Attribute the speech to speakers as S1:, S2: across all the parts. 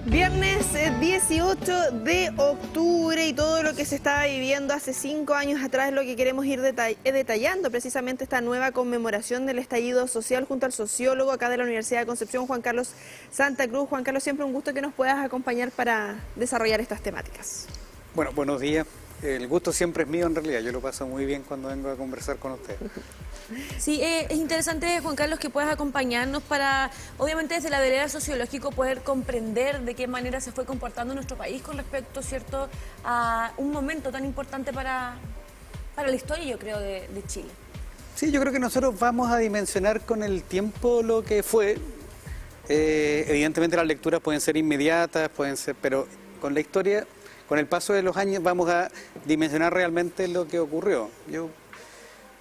S1: Viernes 18 de octubre y todo lo que se estaba viviendo hace 5 años atrás es lo que queremos ir detallando, precisamente esta nueva conmemoración del estallido social junto al sociólogo acá de la Universidad de Concepción, Juan Carlos Santa Cruz. Juan Carlos, siempre un gusto que nos puedas acompañar para desarrollar estas temáticas.
S2: Bueno, buenos días. El gusto siempre es mío en realidad, yo lo paso muy bien cuando vengo a conversar con ustedes.
S3: Sí, es interesante, Juan Carlos, que puedas acompañarnos para, obviamente desde la vereda sociológico, poder comprender de qué manera se fue comportando nuestro país con respecto, ¿cierto?, a un momento tan importante para la historia, yo creo, de Chile.
S2: Sí, yo creo que nosotros vamos a dimensionar con el tiempo lo que fue. Evidentemente las lecturas pueden ser inmediatas, pero con la historia, con el paso de los años, vamos a dimensionar realmente lo que ocurrió. Yo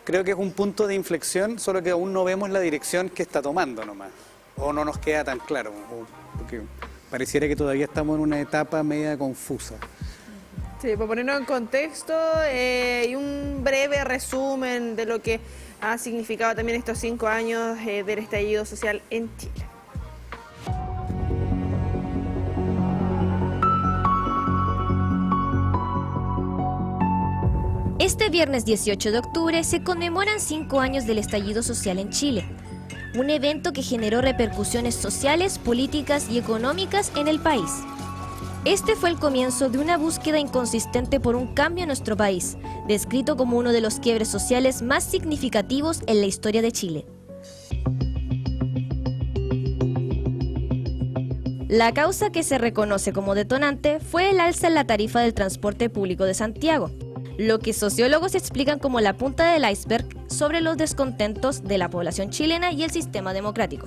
S2: creo que es un punto de inflexión, solo que aún no vemos la dirección que está tomando nomás, o no nos queda tan claro, porque pareciera que todavía estamos en una etapa media confusa.
S1: Sí, para ponernos en contexto y un breve resumen de lo que ha significado también estos 5 años del estallido social en Chile.
S4: Este viernes 18 de octubre se conmemoran 5 años del estallido social en Chile, un evento que generó repercusiones sociales, políticas y económicas en el país. Este fue el comienzo de una búsqueda inconsistente por un cambio en nuestro país, descrito como uno de los quiebres sociales más significativos en la historia de Chile. La causa que se reconoce como detonante fue el alza en la tarifa del transporte público de Santiago, lo que sociólogos explican como la punta del iceberg sobre los descontentos de la población chilena y el sistema democrático.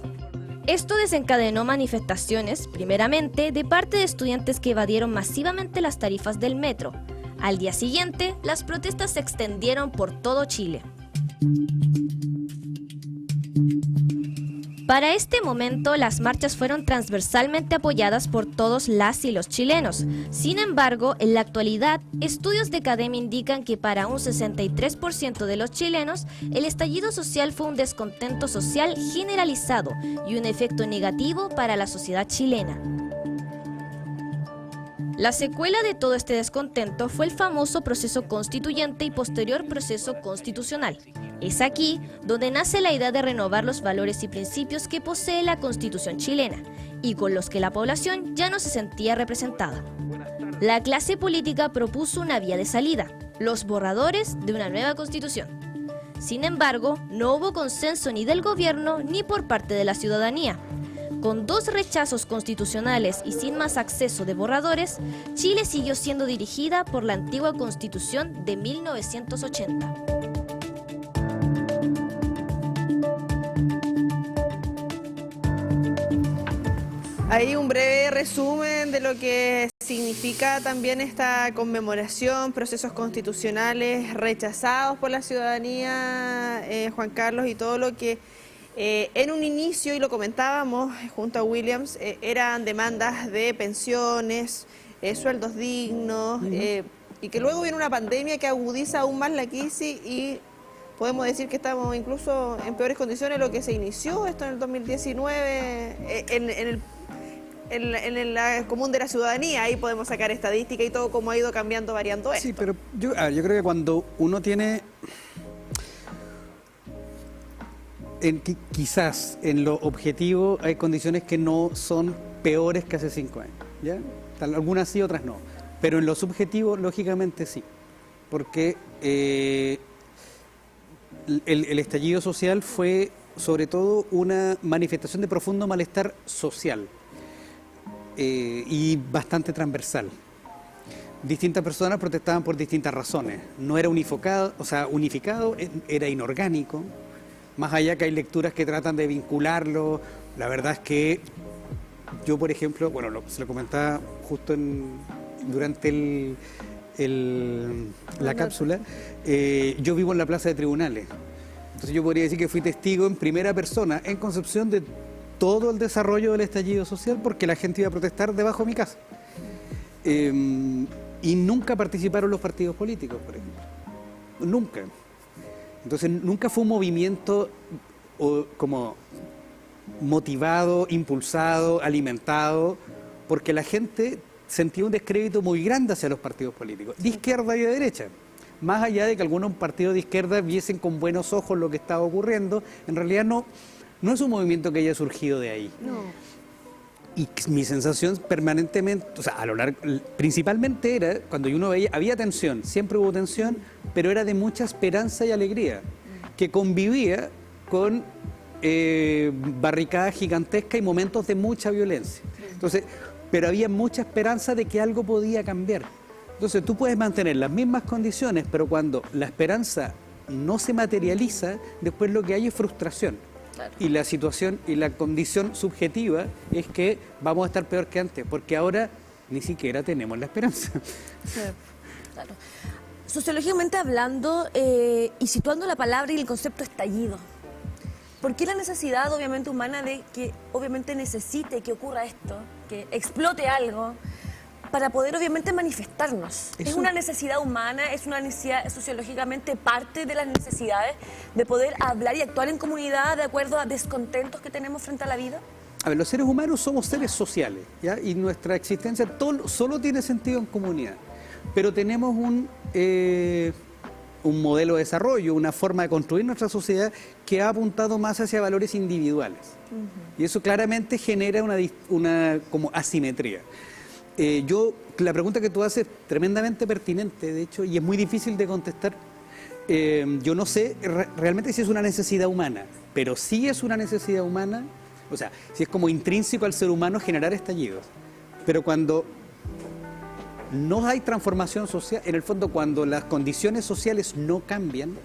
S4: Esto desencadenó manifestaciones, primeramente, de parte de estudiantes que evadieron masivamente las tarifas del metro. Al día siguiente, las protestas se extendieron por todo Chile. Para este momento, las marchas fueron transversalmente apoyadas por todos las y los chilenos. Sin embargo, en la actualidad, estudios de academia indican que para un 63% de los chilenos, el estallido social fue un descontento social generalizado y un efecto negativo para la sociedad chilena. La secuela de todo este descontento fue el famoso proceso constituyente y posterior proceso constitucional. Es aquí donde nace la idea de renovar los valores y principios que posee la Constitución chilena y con los que la población ya no se sentía representada. La clase política propuso una vía de salida, los borradores de una nueva Constitución. Sin embargo, no hubo consenso ni del gobierno ni por parte de la ciudadanía. Con 2 rechazos constitucionales y sin más acceso de borradores, Chile siguió siendo dirigida por la antigua Constitución de 1980.
S1: Ahí un breve resumen de lo que significa también esta conmemoración, procesos constitucionales rechazados por la ciudadanía, Juan Carlos, y todo lo que en un inicio, y lo comentábamos junto a Williams, eran demandas de pensiones, sueldos dignos, y que luego viene una pandemia que agudiza aún más la crisis y podemos decir que estamos incluso en peores condiciones de lo que se inició esto en el 2019, en la común de la ciudadanía. Ahí podemos sacar estadística y todo cómo ha ido cambiando, variando esto.
S2: Sí, pero yo creo que cuando uno tiene... quizás en lo objetivo hay condiciones que no son peores que hace 5 años, ¿ya? Algunas sí, otras no. Pero en lo subjetivo, lógicamente sí. Porque el estallido social fue sobre todo una manifestación de profundo malestar social y bastante transversal. Distintas personas protestaban por distintas razones. No era unificado, era inorgánico. Más allá que hay lecturas que tratan de vincularlo, la verdad es que yo, por ejemplo, bueno, se lo comentaba justo durante la cápsula, yo vivo en la Plaza de Tribunales. Entonces yo podría decir que fui testigo en primera persona en Concepción de todo el desarrollo del estallido social porque la gente iba a protestar debajo de mi casa. Y nunca participaron los partidos políticos, por ejemplo. Nunca. Entonces nunca fue un movimiento como motivado, impulsado, alimentado porque la gente sentía un descrédito muy grande hacia los partidos políticos, de izquierda y de derecha. Más allá de que algunos partidos de izquierda viesen con buenos ojos lo que estaba ocurriendo, en realidad no es un movimiento que haya surgido de ahí.
S1: No.
S2: Y mi sensación permanentemente, o sea, a lo largo, principalmente era cuando uno veía, había tensión, siempre hubo tensión, pero era de mucha esperanza y alegría, que convivía con barricadas gigantescas y momentos de mucha violencia. Entonces, pero había mucha esperanza de que algo podía cambiar. Entonces tú puedes mantener las mismas condiciones, pero cuando la esperanza no se materializa, después lo que hay es frustración.
S3: Claro.
S2: Y la situación y la condición subjetiva es que vamos a estar peor que antes, porque ahora ni siquiera tenemos la esperanza.
S3: Claro. Sociológicamente hablando y situando la palabra y el concepto estallido, ¿por qué la necesidad obviamente humana de que obviamente necesite que ocurra esto, que explote algo, para poder obviamente manifestarnos? ¿Es una necesidad humana, es una necesidad sociológicamente parte de las necesidades de poder hablar y actuar en comunidad de acuerdo a descontentos que tenemos frente a la vida?
S2: A ver, los seres humanos somos seres sociales, ¿ya? Y nuestra existencia solo tiene sentido en comunidad, pero tenemos un modelo de desarrollo, una forma de construir nuestra sociedad que ha apuntado más hacia valores individuales. Y eso claramente genera una como asimetría. La pregunta que tú haces es tremendamente pertinente, de hecho, y es muy difícil de contestar. Yo no sé realmente si es una necesidad humana, pero sí es una necesidad humana, o sea, si es como intrínseco al ser humano generar estallidos. Pero cuando no hay transformación social, en el fondo cuando las condiciones sociales no cambian,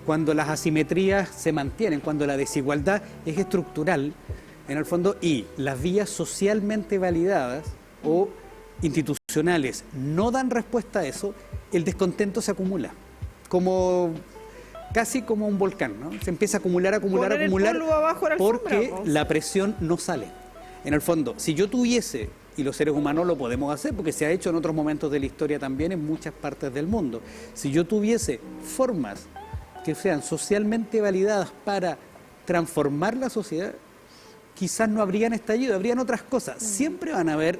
S2: cuando las asimetrías se mantienen, cuando la desigualdad es estructural, en el fondo, y las vías socialmente validadas o institucionales no dan respuesta a eso, el descontento se acumula, casi como un volcán, ¿no? Se empieza a acumular,
S1: Poner el polvo abajo de la
S2: porque
S1: alfombra, pues.
S2: la presión no sale. En el fondo, si yo tuviese, y los seres humanos lo podemos hacer, porque se ha hecho en otros momentos de la historia también en muchas partes del mundo, si yo tuviese formas que sean socialmente validadas para transformar la sociedad, quizás no habrían estallido, habrían otras cosas. Siempre van a haber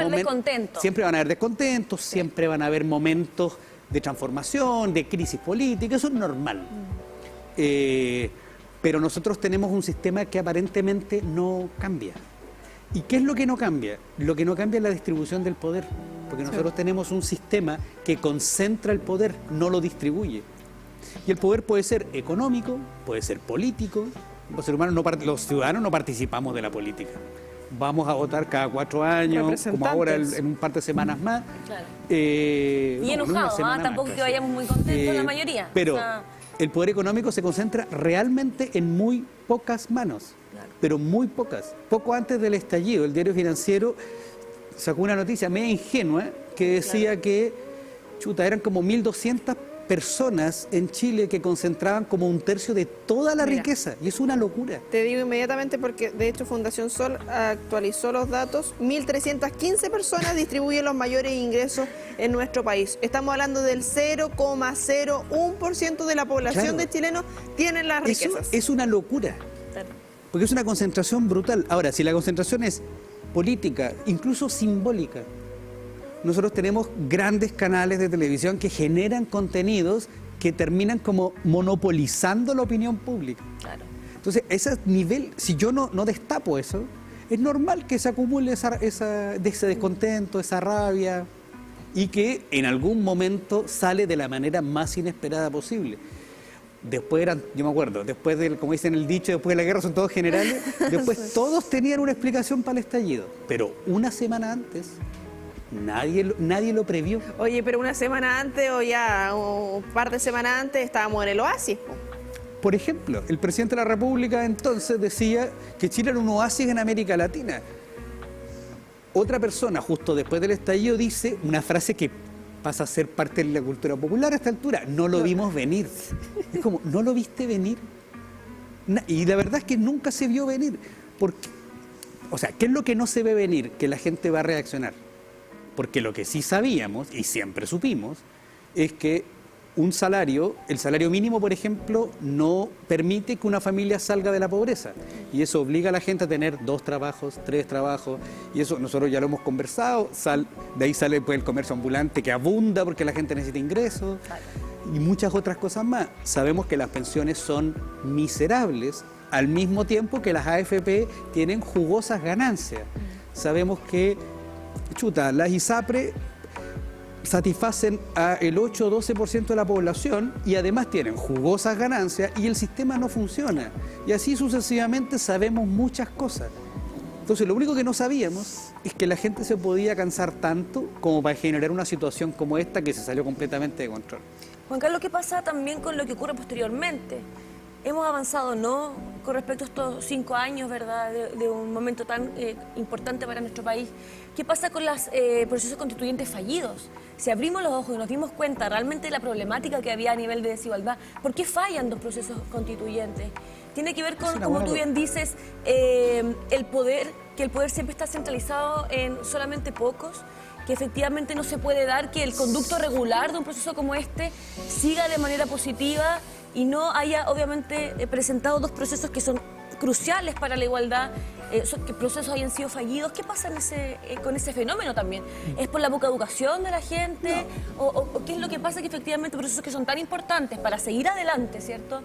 S3: descontentos.
S2: Siempre van a haber descontentos, siempre van a haber momentos de transformación, de crisis política, eso es normal. Pero nosotros tenemos un sistema que aparentemente no cambia. ¿Y qué es lo que no cambia? Lo que no cambia es la distribución del poder, porque nosotros tenemos un sistema que concentra el poder, no lo distribuye. Y el poder puede ser económico, puede ser político. Los ciudadanos no participamos de la política. Vamos a votar cada 4 años, como ahora en un par de semanas más.
S3: Claro.
S2: Y
S3: enojados, tampoco que vayamos muy contentos la mayoría.
S2: Pero el poder económico se concentra realmente en muy pocas manos, pero muy pocas. Poco antes del estallido, el diario Financiero sacó una noticia media ingenua que decía que eran como 1.200 personas en Chile que concentraban como 1/3 de toda la riqueza, y es una locura.
S1: Te digo inmediatamente porque de hecho Fundación Sol actualizó los datos. 1.315 personas distribuyen los mayores ingresos en nuestro país. Estamos hablando del 0,01% de la población de chilenos tienen las riquezas.
S2: Eso es una locura, porque es una concentración brutal. Ahora, si la concentración es política, incluso simbólica, nosotros tenemos grandes canales de televisión que generan contenidos que terminan como monopolizando la opinión pública.
S3: Claro.
S2: Entonces, ese nivel, si yo no destapo eso, es normal que se acumule ese descontento, esa rabia, y que en algún momento sale de la manera más inesperada posible. Después yo me acuerdo, después del, como dicen el dicho, después de la guerra son todos generales, después todos tenían una explicación para el estallido, pero una semana antes nadie lo previó.
S1: Oye, pero una semana antes o un par de semanas antes estábamos en el oasis.
S2: Por ejemplo, el presidente de la República entonces decía que Chile era un oasis en América Latina. Otra persona, justo después del estallido, dice una frase que pasa a ser parte de la cultura popular a esta altura: no lo vimos venir. Es como, ¿no lo viste venir? Y la verdad es que nunca se vio venir. Porque, o sea, ¿qué es lo que no se ve venir? Que la gente va a reaccionar. Porque lo que sí sabíamos, y siempre supimos, es que un salario, el salario mínimo, por ejemplo, no permite que una familia salga de la pobreza. Y eso obliga a la gente a tener 2 trabajos, 3 trabajos. Y eso nosotros ya lo hemos conversado. De ahí sale pues, el comercio ambulante que abunda porque la gente necesita ingresos. Y muchas otras cosas más. Sabemos que las pensiones son miserables, al mismo tiempo que las AFP tienen jugosas ganancias. Sabemos que, las ISAPRE satisfacen el 8 o 12% de la población y además tienen jugosas ganancias y el sistema no funciona. Y así sucesivamente sabemos muchas cosas. Entonces lo único que no sabíamos es que la gente se podía cansar tanto como para generar una situación como esta que se salió completamente de control.
S3: Juan Carlos, ¿qué pasa también con lo que ocurre posteriormente? Hemos avanzado, ¿no?, con respecto a estos 5 años, ¿verdad?, de un momento tan importante para nuestro país. ¿Qué pasa con los procesos constituyentes fallidos? Si abrimos los ojos y nos dimos cuenta realmente de la problemática que había a nivel de desigualdad, ¿por qué fallan 2 procesos constituyentes? Tiene que ver con, como tú bien dices, el poder, que el poder siempre está centralizado en solamente pocos, que efectivamente no se puede dar que el conducto regular de un proceso como este siga de manera positiva y no haya, obviamente, presentado 2 procesos que son cruciales para la igualdad, que procesos hayan sido fallidos. ¿Qué pasa con ese fenómeno también? ¿Es por la poca educación de la gente? No. ¿O qué es lo que pasa que efectivamente procesos que son tan importantes para seguir adelante, ¿cierto?,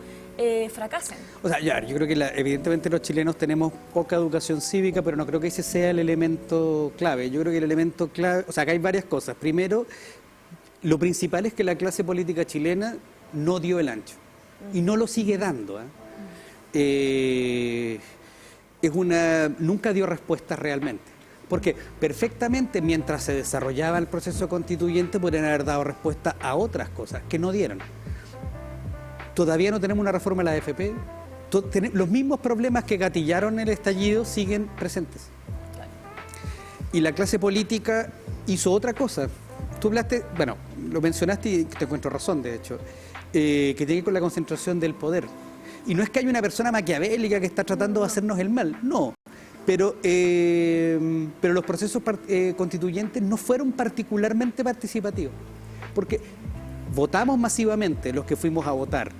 S3: fracasan?
S2: O sea, yo creo que evidentemente los chilenos tenemos poca educación cívica, pero no creo que ese sea el elemento clave. Yo creo que el elemento clave, o sea, acá hay varias cosas. Primero, lo principal es que la clase política chilena no dio el ancho. Y no lo sigue dando. Nunca dio respuestas realmente. Porque perfectamente mientras se desarrollaba el proceso constituyente podrían haber dado respuesta a otras cosas que no dieron. Todavía no tenemos una reforma de la AFP. Los mismos problemas que gatillaron el estallido siguen presentes. Y la clase política hizo otra cosa. Tú hablaste, bueno, lo mencionaste y te encuentro razón, de hecho, que tiene que ver con la concentración del poder. Y no es que haya una persona maquiavélica que está tratando de hacernos el mal, no. Pero los procesos constituyentes no fueron particularmente participativos. Porque votamos masivamente los que fuimos a votar.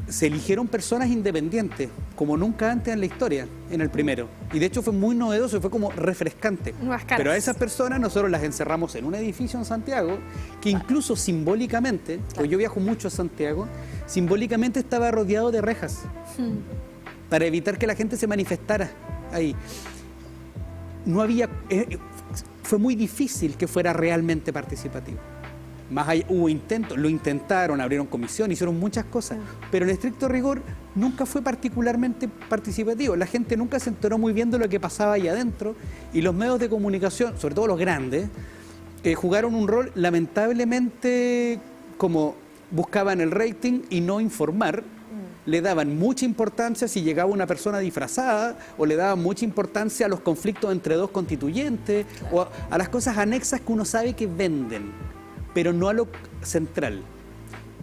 S2: Se eligieron personas independientes, como nunca antes en la historia, en el primero. Y de hecho fue muy novedoso y fue como refrescante. Pero a esas personas nosotros las encerramos en un edificio en Santiago, que incluso simbólicamente, pues yo viajo mucho a Santiago, simbólicamente estaba rodeado de rejas, para evitar que la gente se manifestara ahí. No había, fue muy difícil que fuera realmente participativo. Más allá, hubo intentos, lo intentaron, abrieron comisión, hicieron muchas cosas, pero en estricto rigor nunca fue particularmente participativo. La gente nunca se enteró muy bien de lo que pasaba ahí adentro y los medios de comunicación, sobre todo los grandes, jugaron un rol lamentablemente como buscaban el rating y no informar. Le daban mucha importancia si llegaba una persona disfrazada o le daban mucha importancia a los conflictos entre 2 constituyentes o a las cosas anexas que uno sabe que venden, pero no a lo central.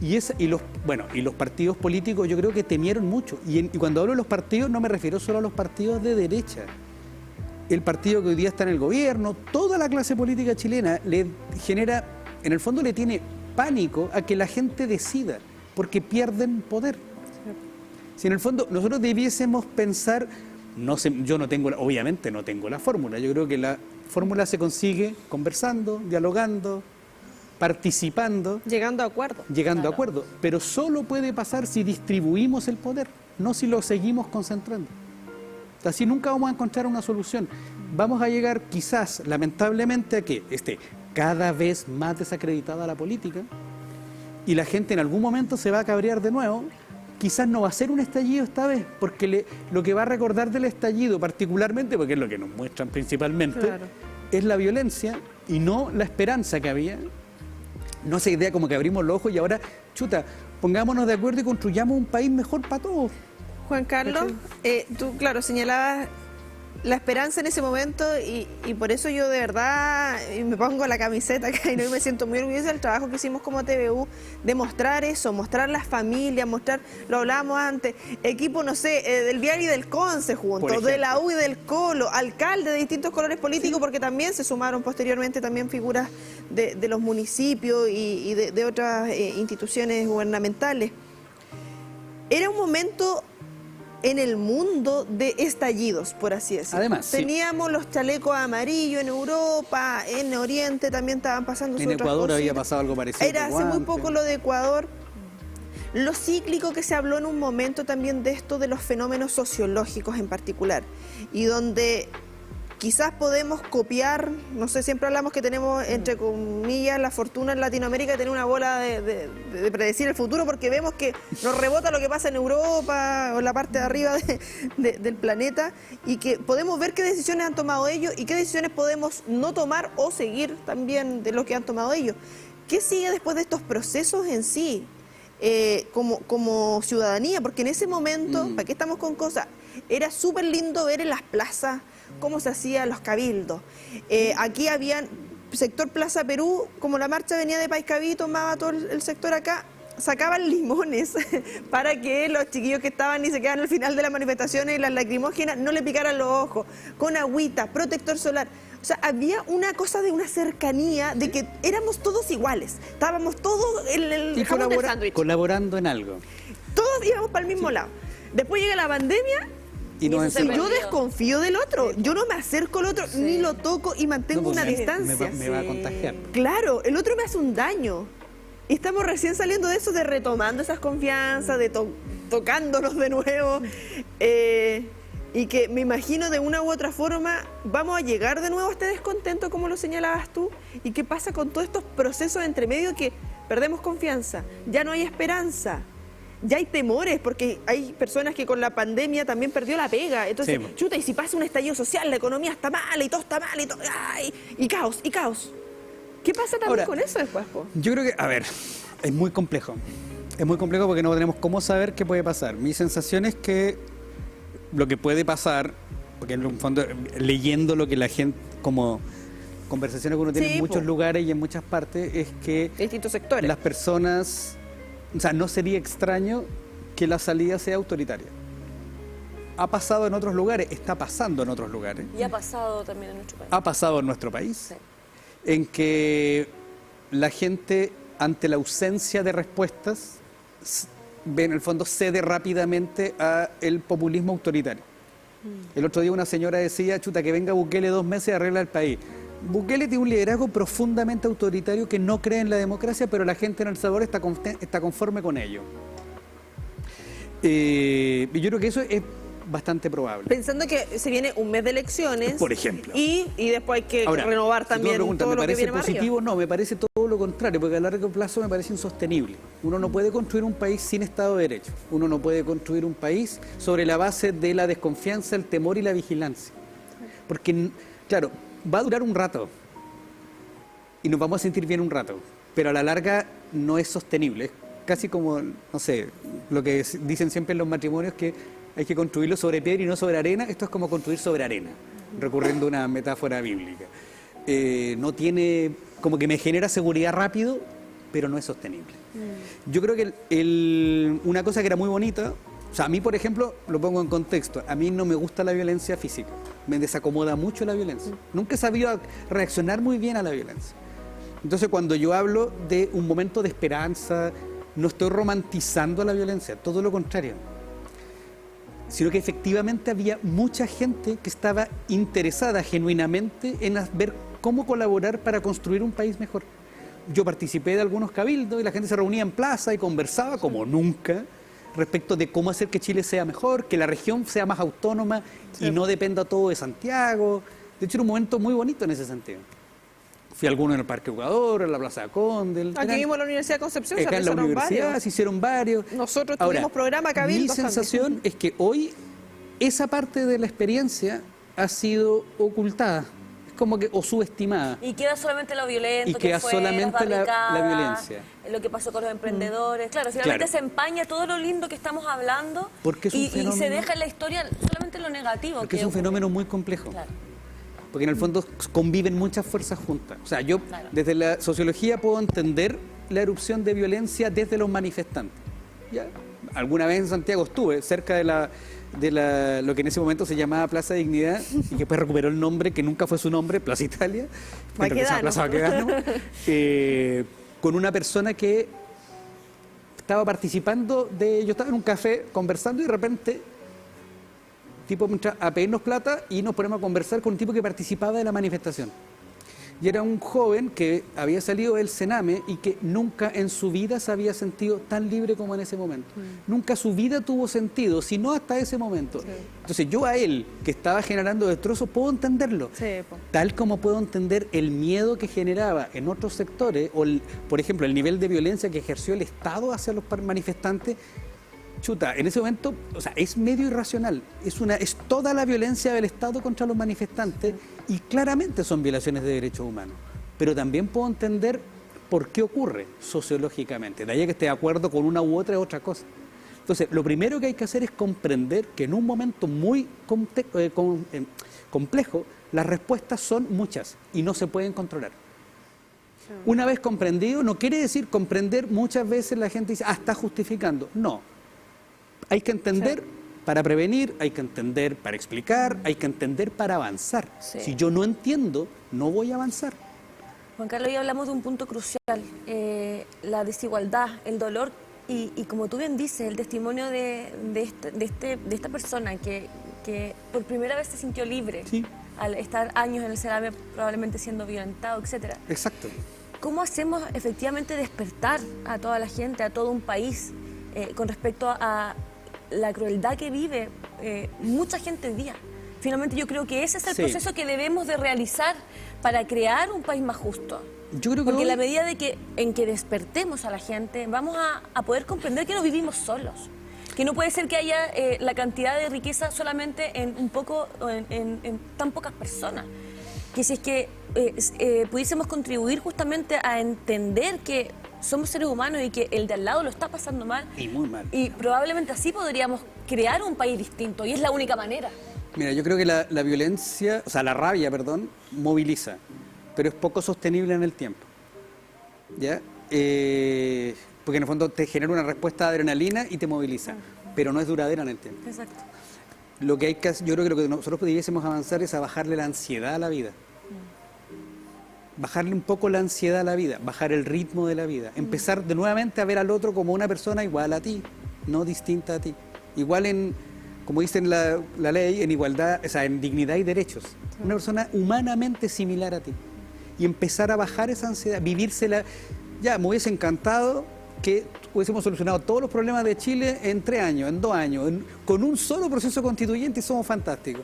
S2: Y los partidos políticos yo creo que temieron mucho. Y cuando hablo de los partidos no me refiero solo a los partidos de derecha. El partido que hoy día está en el gobierno, toda la clase política chilena le genera, en el fondo le tiene pánico a que la gente decida, porque pierden poder. Si en el fondo nosotros debiésemos pensar, no sé, yo no tengo, obviamente no tengo la fórmula, yo creo que la fórmula se consigue conversando, dialogando, participando.
S1: Llegando a acuerdo.
S2: Llegando a acuerdo. Pero solo puede pasar si distribuimos el poder, no si lo seguimos concentrando. Así nunca vamos a encontrar una solución. Vamos a llegar quizás, lamentablemente, a que esté cada vez más desacreditada la política y la gente en algún momento se va a cabrear de nuevo. Quizás no va a ser un estallido esta vez, porque lo que va a recordar del estallido particularmente, porque es lo que nos muestran principalmente, es la violencia y no la esperanza que había. No esa idea como que abrimos los ojos y ahora, pongámonos de acuerdo y construyamos un país mejor para todos.
S1: Juan Carlos, tú, claro, señalabas la esperanza en ese momento y por eso yo de verdad me pongo la camiseta acá y no me siento muy orgullosa del trabajo que hicimos como TVU, de mostrar eso, mostrar las familias, mostrar, lo hablábamos antes, equipo, no sé, del Vial y del Conce juntos, de la U y del Colo, alcaldes de distintos colores políticos, porque también se sumaron posteriormente también figuras de los municipios y de otras instituciones gubernamentales. Era un momento en el mundo de estallidos, por así decirlo.
S2: Además,
S1: teníamos los chalecos amarillos en Europa, en Oriente también estaban pasando
S2: en Ecuador había pasado algo parecido.
S1: Era hace muy poco lo de Ecuador. Lo cíclico que se habló en un momento también de esto de los fenómenos sociológicos en particular, y donde quizás podemos copiar, no sé, siempre hablamos que tenemos, entre comillas, la fortuna en Latinoamérica de tener una bola de predecir el futuro, porque vemos que nos rebota lo que pasa en Europa o en la parte de arriba del planeta, y que podemos ver qué decisiones han tomado ellos y qué decisiones podemos no tomar o seguir también de lo que han tomado ellos. ¿Qué sigue después de estos procesos en sí? Como ciudadanía, porque en ese momento, ¿para qué estamos con cosas? Era súper lindo ver en las plazas cómo se hacían los cabildos. Aquí habían sector Plaza Perú, como la marcha venía de Paiscaví, tomaba todo el sector acá, sacaban limones para que los chiquillos que estaban y se quedaban al final de las manifestaciones y las lacrimógenas no le picaran los ojos, con agüita, protector solar. O sea, había una cosa de una cercanía, de que éramos todos iguales, estábamos todos en el jamón del sándwich,
S2: colaborando en algo.
S1: Todos íbamos para el mismo lado. Después llega la pandemia
S2: y
S1: yo desconfío del otro, yo no me acerco al otro, ni lo toco y mantengo una distancia.
S2: Me va a contagiar.
S1: Claro, el otro me hace un daño. Y estamos recién saliendo de eso, de retomando esas confianzas, de tocándonos de nuevo. Y que me imagino de una u otra forma vamos a llegar de nuevo a este descontento, como lo señalabas tú. ¿Y qué pasa con todos estos procesos entre medio que perdemos confianza? Ya no hay esperanza. Ya hay temores, porque hay personas que con la pandemia también perdió la pega. Entonces, sí, chuta, y si pasa un estallido social, la economía está mal y todo está mal y todo, ¡ay! Y caos, y caos. ¿Qué pasa también ahora, con eso después, po?
S2: Yo creo que, a ver, es muy complejo. Es muy complejo porque no tenemos cómo saber qué puede pasar. Mi sensación es que lo que puede pasar, porque en un fondo, leyendo lo que la gente, como conversaciones que uno tiene en muchos lugares y en muchas partes, es que
S1: distintos sectores,
S2: las personas... O sea, no sería extraño que la salida sea autoritaria. Ha pasado en otros lugares, está pasando en otros lugares.
S3: Y ha pasado también en nuestro país.
S2: Ha pasado en nuestro país,
S3: sí,
S2: en que la gente, ante la ausencia de respuestas, en el fondo cede rápidamente al populismo autoritario. El otro día una señora decía, chuta, que venga Bukele 2 meses y arregla el país. Bukele tiene un liderazgo profundamente autoritario que no cree en la democracia, pero la gente en El Salvador está conforme con ello. Y yo creo que eso es bastante probable.
S1: Pensando que se viene un mes de elecciones,
S2: por ejemplo,
S1: y después hay que renovar también todo lo que viene más arriba.
S2: positivo? No, me parece todo lo contrario, porque a largo plazo me parece insostenible. Uno no puede construir un país sin Estado de Derecho. Uno no puede construir un país sobre la base de la desconfianza, el temor y la vigilancia. Porque, claro, va a durar un rato y nos vamos a sentir bien un rato, pero a la larga no es sostenible. Es casi como, no sé, lo que dicen siempre en los matrimonios, que hay que construirlo sobre piedra y no sobre arena. Esto es como construir sobre arena, recurriendo a una metáfora bíblica. No tiene, como que me genera seguridad rápido, pero no es sostenible. Yo creo que una cosa que era muy bonita, o sea, a mí, por ejemplo, lo pongo en contexto, a mí no me gusta la violencia física, me desacomoda mucho la violencia. Nunca he sabido reaccionar muy bien a la violencia. Entonces, cuando yo hablo de un momento de esperanza, no estoy romantizando la violencia, todo lo contrario. Sino que efectivamente había mucha gente que estaba interesada genuinamente en ver cómo colaborar para construir un país mejor. Yo participé de algunos cabildos y la gente se reunía en plaza y conversaba como nunca respecto de cómo hacer que Chile sea mejor, que la región sea más autónoma y no dependa todo de Santiago. De hecho, era un momento muy bonito en ese sentido. Fui a alguno en el Parque Ecuador, en la Plaza de Condel.
S1: Aquí mismo en la Universidad de Concepción
S2: acá en la universidad se hicieron varios.
S1: Nosotros tuvimos programa cabildos.
S2: Mi sensación es que hoy esa parte de la experiencia ha sido ocultada. Es como que o subestimada.
S3: Y queda solamente lo violento,
S2: Y queda
S3: que fue,
S2: solamente
S3: las barricadas,
S2: la violencia.
S3: Lo que pasó con los emprendedores. Claro, finalmente
S2: Claro.
S3: se empaña todo lo lindo que estamos hablando
S2: Porque es un
S3: y se
S2: fenómeno-
S3: deja en la historia solamente lo negativo.
S2: Porque es un fenómeno muy complejo.
S3: Claro.
S2: Porque en el fondo conviven muchas fuerzas juntas. O sea, yo
S3: Claro.
S2: desde la sociología puedo entender la erupción de violencia desde los manifestantes. ¿Ya? Alguna vez en Santiago estuve cerca de lo que en ese momento se llamaba Plaza Dignidad y que después recuperó el nombre que nunca fue su nombre, Plaza Italia, pero que se llama Plaza Baquedano, con una persona que estaba participando yo estaba en un café conversando y de repente tipo entra a pedirnos plata y nos ponemos a conversar con un tipo que participaba de la manifestación. Y era un joven que había salido del Sename y que nunca en su vida se había sentido tan libre como en ese momento. Nunca su vida tuvo sentido, sino hasta ese momento. Entonces yo a él, que estaba generando destrozos, puedo entenderlo.
S1: Sí, po.
S2: Tal como puedo entender el miedo que generaba en otros sectores, o por ejemplo, el nivel de violencia que ejerció el Estado hacia los manifestantes. Chuta, en ese momento, o sea, es medio irracional. Es toda la violencia del Estado contra los manifestantes y claramente son violaciones de derechos humanos. Pero también puedo entender por qué ocurre sociológicamente. De ahí a que esté de acuerdo con una u otra es otra cosa. Entonces, lo primero que hay que hacer es comprender que en un momento muy complejo, las respuestas son muchas y no se pueden controlar. Una vez comprendido, no quiere decir comprender, muchas veces la gente dice, está justificando. No. Hay que entender para prevenir, hay que entender para explicar, hay que entender para avanzar.
S3: Sí.
S2: Si yo no entiendo, no voy a avanzar.
S3: Juan Carlos, hoy hablamos de un punto crucial, la desigualdad, el dolor y como tú bien dices, el testimonio de esta persona que por primera vez se sintió libre
S2: Sí.
S3: al estar años en el Sename probablemente siendo violentado, etcétera.
S2: Exacto.
S3: ¿Cómo hacemos efectivamente despertar a toda la gente, a todo un país, con respecto a la crueldad que vive mucha gente hoy día? Finalmente yo creo que ese es el
S2: Sí.
S3: proceso que debemos de realizar para crear un país más justo.
S2: Yo creo que
S3: Porque
S2: hoy-
S3: en la medida en que despertemos a la gente, vamos a poder comprender que no vivimos solos. Que no puede ser que haya la cantidad de riqueza solamente en un poco, en tan pocas personas. Que si es que pudiésemos contribuir justamente a entender que somos seres humanos y que el de al lado lo está pasando mal.
S2: Y muy mal.
S3: Y probablemente así podríamos crear un país distinto. Y es la única manera.
S2: Mira, yo creo que la violencia, o sea, la rabia, perdón, moviliza, pero es poco sostenible en el tiempo. ¿Ya? Porque en el fondo te genera una respuesta de adrenalina y te moviliza, pero no es duradera en el tiempo.
S3: Exacto.
S2: Lo que hay que, yo creo que lo que nosotros pudiésemos avanzar es a bajarle la ansiedad a la vida. Bajarle un poco la ansiedad a la vida, bajar el ritmo de la vida, empezar de nuevamente a ver al otro como una persona igual a ti, no distinta a ti. Igual en, como dice en la ley, en igualdad, o sea, en dignidad y derechos. Una persona humanamente similar a ti. Y empezar a bajar esa ansiedad, vivírsela. Ya, me hubiese encantado que hubiésemos solucionado todos los problemas de Chile en 3 años, en 2 años, con un solo proceso constituyente y somos fantásticos.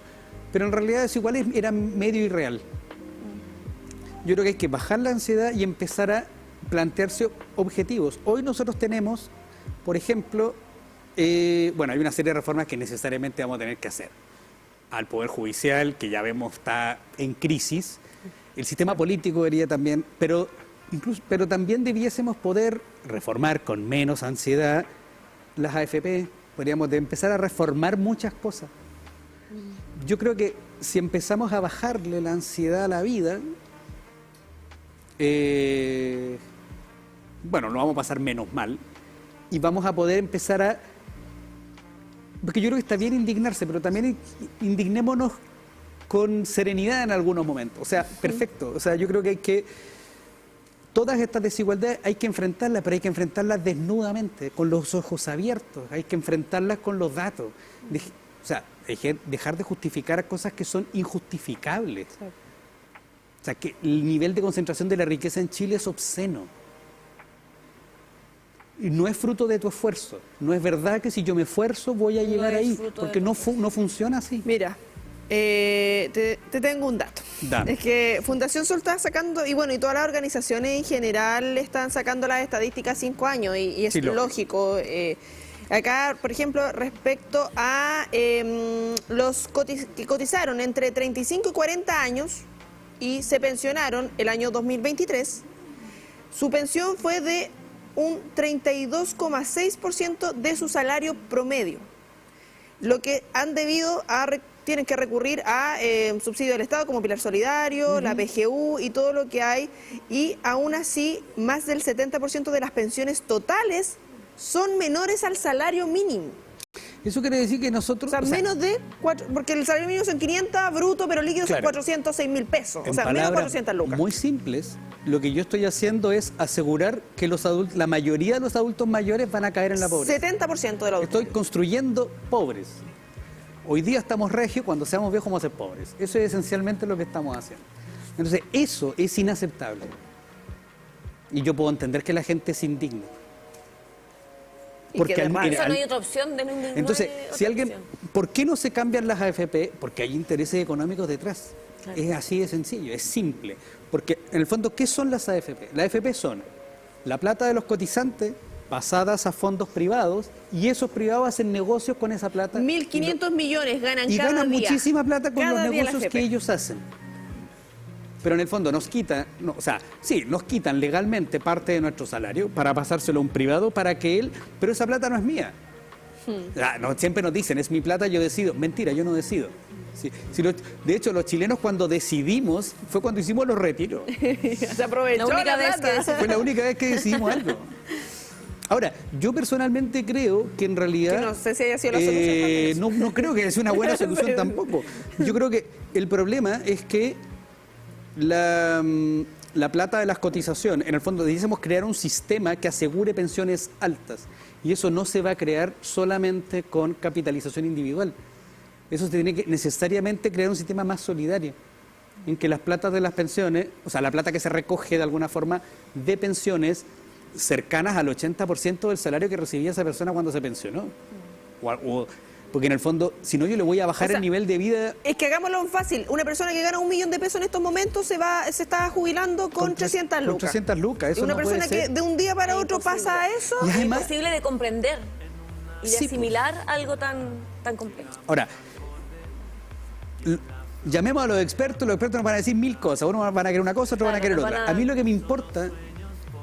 S2: Pero en realidad eso igual era medio irreal. Yo creo que hay que bajar la ansiedad y empezar a plantearse objetivos. Hoy nosotros tenemos, por ejemplo, bueno, hay una serie de reformas que necesariamente vamos a tener que hacer. Al Poder Judicial, que ya vemos está en crisis. El sistema político debería también, pero también debiésemos poder reformar con menos ansiedad las AFP. Podríamos empezar a reformar muchas cosas. Yo creo que si empezamos a bajarle la ansiedad a la vida, bueno, lo vamos a pasar menos mal y vamos a poder empezar a... Porque yo creo que está bien indignarse, pero también indignémonos con serenidad en algunos momentos. O sea, perfecto. O sea, yo creo que hay que... Todas estas desigualdades hay que enfrentarlas, pero hay que enfrentarlas desnudamente, con los ojos abiertos. Hay que enfrentarlas con los datos. O sea, dejar de justificar cosas que son injustificables.
S1: Sí.
S2: O sea, que el nivel de concentración de la riqueza en Chile es obsceno. Y no es fruto de tu esfuerzo. No es verdad que si yo me esfuerzo voy a llegar
S3: es
S2: ahí,
S3: fruto
S2: porque
S3: de
S2: no funciona así.
S1: Mira, te tengo un dato.
S2: Dame.
S1: Es que Fundación Sol está sacando, y bueno, y todas las organizaciones en general están sacando las estadísticas 5 años, y es
S2: Sí,
S1: lógico. Acá, por ejemplo, respecto a los que cotizaron entre 35 y 40 años, y se pensionaron el año 2023, su pensión fue de un 32,6% de su salario promedio, lo que tienen que recurrir a subsidio del Estado como Pilar Solidario, la PGU y todo lo que hay, y aún así más del 70% de las pensiones totales son menores al salario mínimo.
S2: Eso quiere decir que nosotros...
S1: O sea, menos de 4, porque el salario mínimo son 500 bruto, pero líquido son 406.000 pesos. O sea, menos de 400 lucas.
S2: Muy simples, lo que yo estoy haciendo es asegurar que la mayoría de los adultos mayores van a caer en la pobreza.
S1: 70% de los adultos.
S2: Estoy construyendo pobres. Hoy día estamos regios, cuando seamos viejos vamos a ser pobres. Eso es esencialmente lo que estamos haciendo. Entonces, eso es inaceptable. Y yo puedo entender que la gente se indigne.
S3: Porque no hay otra opción de no indignarse.
S2: Entonces, si alguien, ¿por qué no se cambian las AFP? Porque hay intereses económicos detrás. Claro. Es así de sencillo, es simple. Porque en el fondo, ¿qué son las AFP? Las AFP son la plata de los cotizantes pasadas a fondos privados, y esos privados hacen negocios con esa plata.
S1: 1.500 millones ganan
S2: y
S1: cada día.
S2: Y ganan muchísima plata con
S1: cada
S2: los negocios que ellos hacen. Pero en el fondo nos quitan, nos quitan legalmente parte de nuestro salario para pasárselo a un privado para que él, pero esa plata no es mía. Siempre nos dicen, es mi plata, yo decido. Mentira, yo no decido. De hecho, los chilenos cuando decidimos fue cuando hicimos los retiros.
S1: Se aprovechó
S3: la única vez que
S2: fue la única vez que decidimos algo. Ahora, yo personalmente creo que en realidad...
S1: Que no sé si haya sido la solución.
S2: No creo que haya sido una buena solución tampoco. Yo creo que el problema es que la plata de las cotizaciones, en el fondo decidimos crear un sistema que asegure pensiones altas, y eso no se va a crear solamente con capitalización individual. Eso se tiene que necesariamente crear un sistema más solidario, en que las platas de las pensiones, o sea, la plata que se recoge de alguna forma de pensiones cercanas al 80% del salario que recibía esa persona cuando se pensionó. Porque en el fondo, si no, yo le voy a bajar el nivel de vida.
S1: Es que hagámoslo fácil. Una persona que gana 1 millón de pesos en estos momentos se está jubilando con 300 lucas.
S2: Con 300 lucas, eso
S1: una
S2: no
S1: persona
S2: puede ser.
S1: que de un día para otro pasa a eso.
S3: Y además, es imposible de comprender y de asimilar algo tan complejo.
S2: Ahora, llamemos a los expertos nos van a decir 1000 cosas. Unos van a querer una cosa, otros van a querer otra. A mí lo que me importa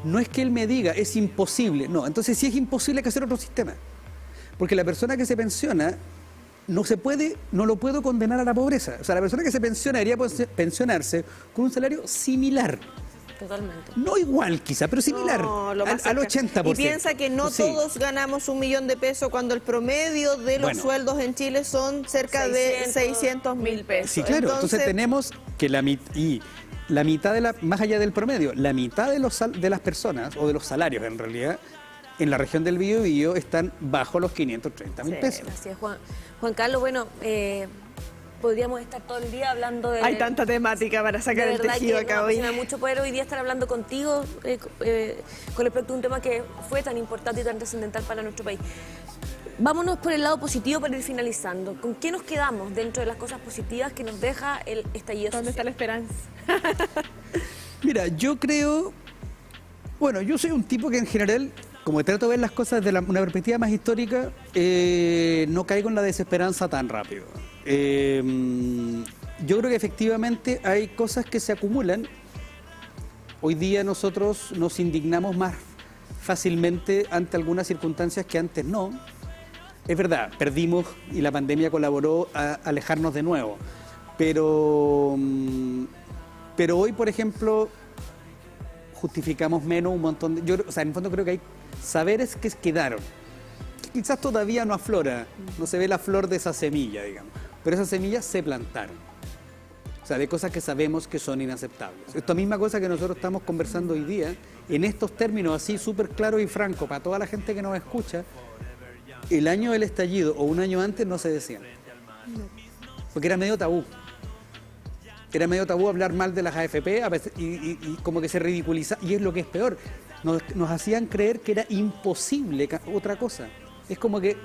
S2: no es que él me diga, es imposible. No, entonces si es imposible hay que hacer otro sistema. Porque la persona que se pensiona no lo puedo condenar a la pobreza. O sea, la persona que se pensiona debería pensionarse con un salario similar.
S3: Totalmente.
S2: No igual quizá, pero similar al 80%.
S1: Y piensa que no todos ganamos 1 millón de pesos cuando el promedio de los sueldos en Chile son cerca de 600.000 pesos.
S2: Sí, claro. Entonces tenemos que la mitad más allá del promedio, la mitad de las personas, o de los salarios en realidad, en la región del Biobío están bajo los 530.000 pesos.
S3: Así es, Juan Carlos, bueno, podríamos estar todo el día hablando de...
S1: Hay tanta temática para sacar el tejido acá hoy.
S3: Me apasiona mucho poder hoy día estar hablando contigo con respecto a un tema que fue tan importante y tan trascendental para nuestro país. Vámonos por el lado positivo para ir finalizando. ¿Con qué nos quedamos dentro de las cosas positivas que nos deja el estallido social?
S1: ¿Dónde está la esperanza?
S2: Mira, yo creo... Bueno, yo soy un tipo que en general, como trato de ver las cosas desde una perspectiva más histórica, no caigo en la desesperanza tan rápido. Yo creo que efectivamente hay cosas que se acumulan. Hoy día nosotros nos indignamos más fácilmente ante algunas circunstancias que antes no. Es verdad, perdimos y la pandemia colaboró a alejarnos de nuevo. Pero hoy, por ejemplo, justificamos menos un montón de... en el fondo creo que hay saberes que quedaron. Quizás todavía no aflora, no se ve la flor de esa semilla, digamos. Pero esas semillas se plantaron. O sea, de cosas que sabemos que son inaceptables. Esta misma cosa que nosotros estamos conversando hoy día, en estos términos así súper claros y francos para toda la gente que nos escucha, el año del estallido o un año antes no se decían. Porque era medio tabú. Era medio tabú hablar mal de las AFP y como que se ridiculiza. Y es lo que es peor. Nos hacían creer que era imposible otra cosa. Es como que,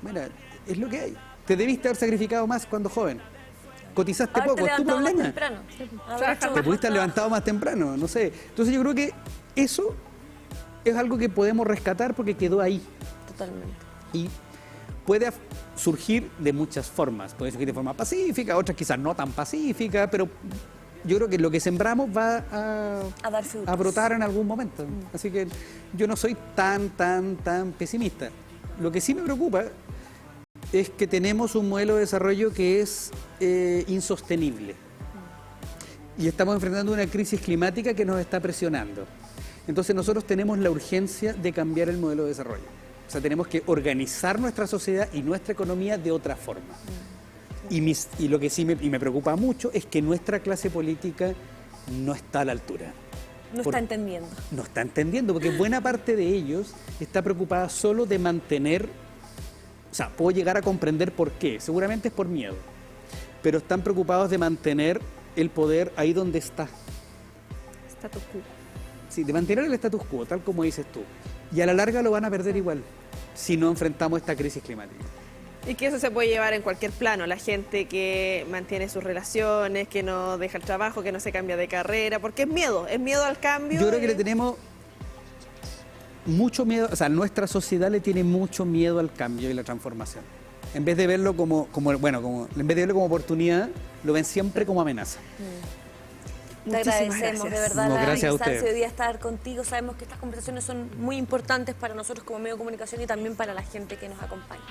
S2: mira, es lo que hay. Te debiste haber sacrificado más cuando joven. Cotizaste poco, es tu problema. Te pudiste haber levantado más temprano, no sé. Entonces yo creo que eso es algo que podemos rescatar porque quedó ahí.
S3: Totalmente.
S2: Y puede surgir de muchas formas. Puede surgir de forma pacífica, otras quizás no tan pacífica, pero yo creo que lo que sembramos va
S3: A dar frutos.
S2: a brotar en algún momento. Así que yo no soy tan pesimista. Lo que sí me preocupa es que tenemos un modelo de desarrollo que es insostenible. Y estamos enfrentando una crisis climática que nos está presionando. Entonces nosotros tenemos la urgencia de cambiar el modelo de desarrollo. O sea, tenemos que organizar nuestra sociedad y nuestra economía de otra forma. Y lo que sí me preocupa mucho es que nuestra clase política no está a la altura.
S3: No está entendiendo.
S2: No está entendiendo, porque buena parte de ellos está preocupada solo de mantener, o sea, puedo llegar a comprender por qué, seguramente es por miedo, pero están preocupados de mantener el poder ahí donde está.
S1: Status quo.
S2: Sí, de mantener el status quo, tal como dices tú. Y a la larga lo van a perder igual, si no enfrentamos esta crisis climática.
S1: Y que eso se puede llevar en cualquier plano, la gente que mantiene sus relaciones, que no deja el trabajo, que no se cambia de carrera, porque es miedo al cambio.
S2: Yo creo que le tenemos mucho miedo, o sea, nuestra sociedad le tiene mucho miedo al cambio y la transformación. En vez de verlo en vez de verlo como oportunidad, lo ven siempre como amenaza.
S3: Te
S1: Muchísimas
S3: agradecemos,
S1: gracias.
S3: de verdad,
S2: No,
S3: la
S2: gracias a
S3: instancia
S2: ustedes.
S3: de hoy día estar contigo. Sabemos que estas conversaciones son muy importantes para nosotros como medio de comunicación y también para la gente que nos acompaña.